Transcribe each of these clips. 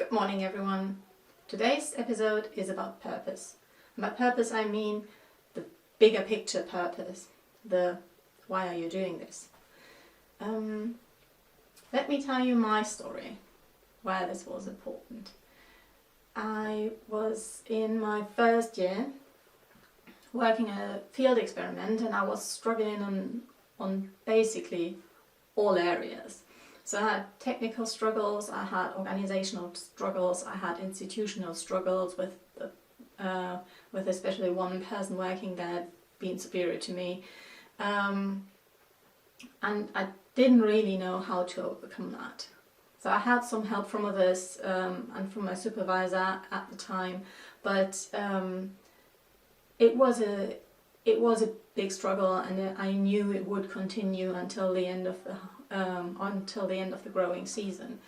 Good morning everyone. Today's episode is about purpose. And by purpose I mean the bigger picture purpose. The why are you doing this? Let me tell you my story, why this was important. I was in my first year working a field experiment and I was struggling on basically all areas. So I had technical struggles, I had organizational struggles, I had institutional struggles with especially one person working there being superior to me. And I didn't really know how to overcome that. So I had some help from others and from my supervisor at the time, but it was a big struggle, and I knew it would continue until the end of the growing season.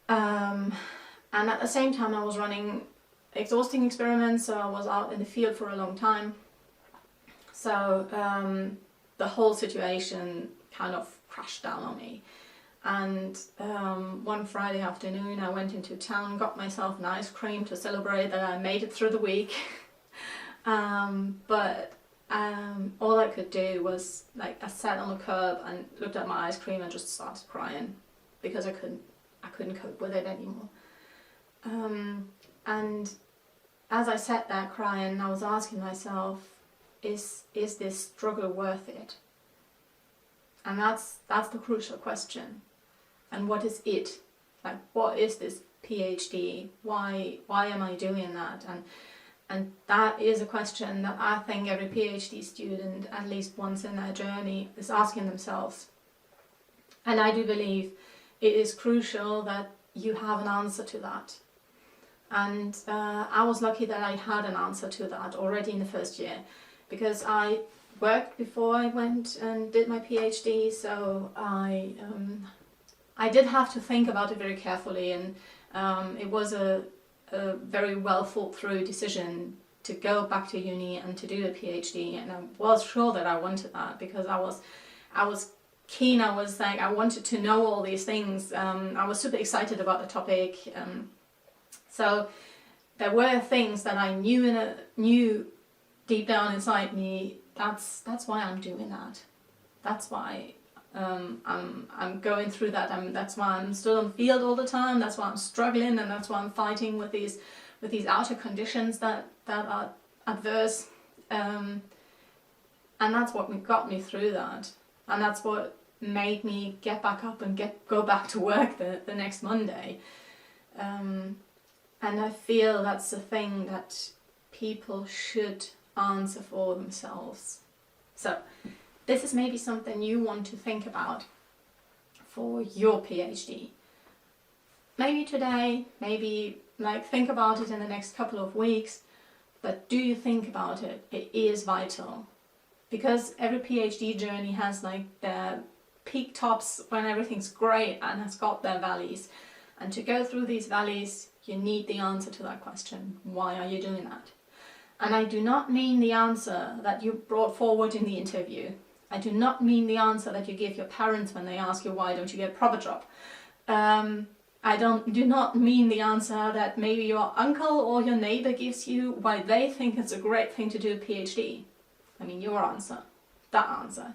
And at the same time I was running exhausting experiments, so I was out in the field for a long time. So the whole situation kind of crashed down on me. And one Friday afternoon I went into town, got myself an ice cream to celebrate that I made it through the week. But all I could do was, like, I sat on the curb and looked at my ice cream and just started crying because I couldn't cope with it anymore. And as I sat there crying, I was asking myself, is this struggle worth it? And that's the crucial question. And what is it? Like, what is this PhD? Why am I doing that? And that is a question that I think every PhD student, at least once in their journey, is asking themselves. And I do believe it is crucial that you have an answer to that. And I was lucky that I had an answer to that already in the first year, because I worked before I went and did my PhD, so I did have to think about it very carefully, and it was a very well thought through decision to go back to uni and to do a PhD, and I was sure that I wanted that because I was keen. I was like, I wanted to know all these things. I was super excited about the topic. So there were things that I knew deep down inside me. That's why I'm doing that. That's why I'm going through that. That's why I'm still on the field all the time. That's why I'm struggling, and that's why I'm fighting with these outer conditions that are adverse. And that's what got me through that. And that's what made me get back up and go back to work the next Monday. And I feel that's the thing that people should answer for themselves. So this is maybe something you want to think about for your PhD. Maybe today, maybe think about it in the next couple of weeks, but do you think about it? It is vital, because every PhD journey has their peak tops when everything's great and has got their valleys. And to go through these valleys, you need the answer to that question. Why are you doing that? And I do not mean the answer that you brought forward in the interview. I do not mean the answer that you give your parents when they ask you why don't you get a proper job. I do not mean the answer that maybe your uncle or your neighbor gives you why they think it's a great thing to do a PhD. I mean your answer, the answer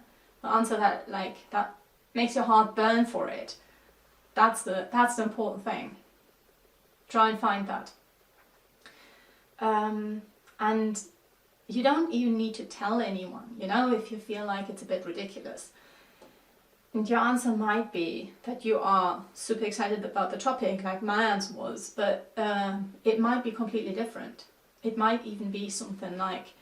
that that makes your heart burn for it. That's the important thing. Try and find that. And you don't even need to tell anyone, if you feel like it's a bit ridiculous. And your answer might be that you are super excited about the topic, like my answer was, but it might be completely different. It might even be something like,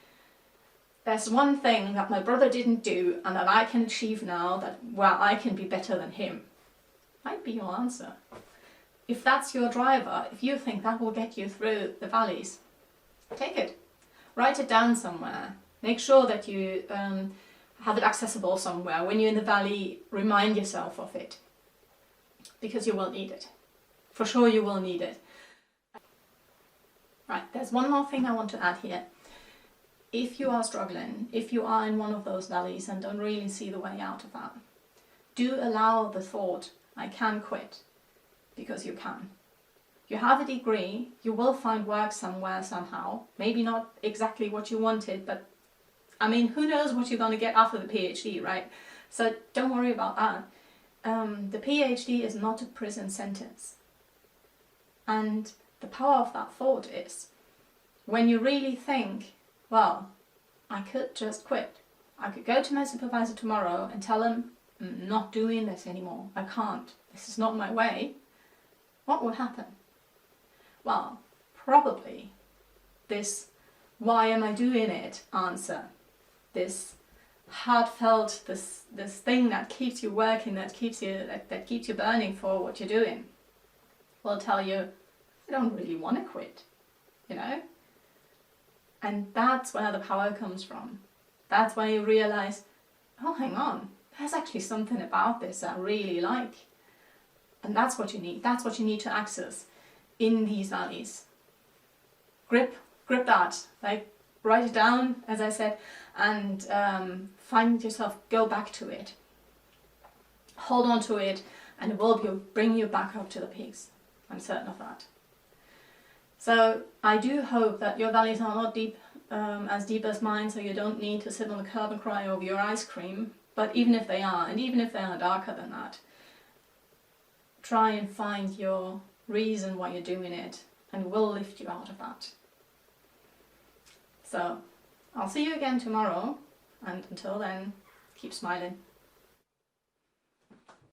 there's one thing that my brother didn't do and that I can achieve now, I can be better than him. Might be your answer. If that's your driver, if you think that will get you through the valleys, take it. Write it down somewhere. Make sure that you have it accessible somewhere. When you're in the valley, remind yourself of it, because you will need it. For sure you will need it. Right, there's one more thing I want to add here. If you are struggling, if you are in one of those valleys and don't really see the way out of that, do allow the thought, I can quit, because you can. You have a degree, you will find work somewhere somehow. Maybe not exactly what you wanted, but I mean, who knows what you're going to get after the PhD, right? So don't worry about that. The PhD is not a prison sentence. And the power of that thought is, when you really think, well, I could just quit. I could go to my supervisor tomorrow and tell him, I'm not doing this anymore. I can't. This is not my way. What would happen? Well, probably this why am I doing it answer, this heartfelt, this thing that keeps you working, that keeps you burning for what you're doing, will tell you, I don't really want to quit, you know? And that's where the power comes from. That's when you realize, oh, hang on, there's actually something about this I really like. And that's what you need. That's what you need to access in these valleys. Grip that. Like, write it down, as I said, and find yourself, go back to it. Hold on to it, and it will bring you back up to the peaks. I'm certain of that. So I do hope that your valleys are not as deep as mine, so you don't need to sit on the curb and cry over your ice cream. But even if they are, and even if they are darker than that, try and find your reason why you're doing it, and we'll lift you out of that. So I'll see you again tomorrow, and until then, keep smiling.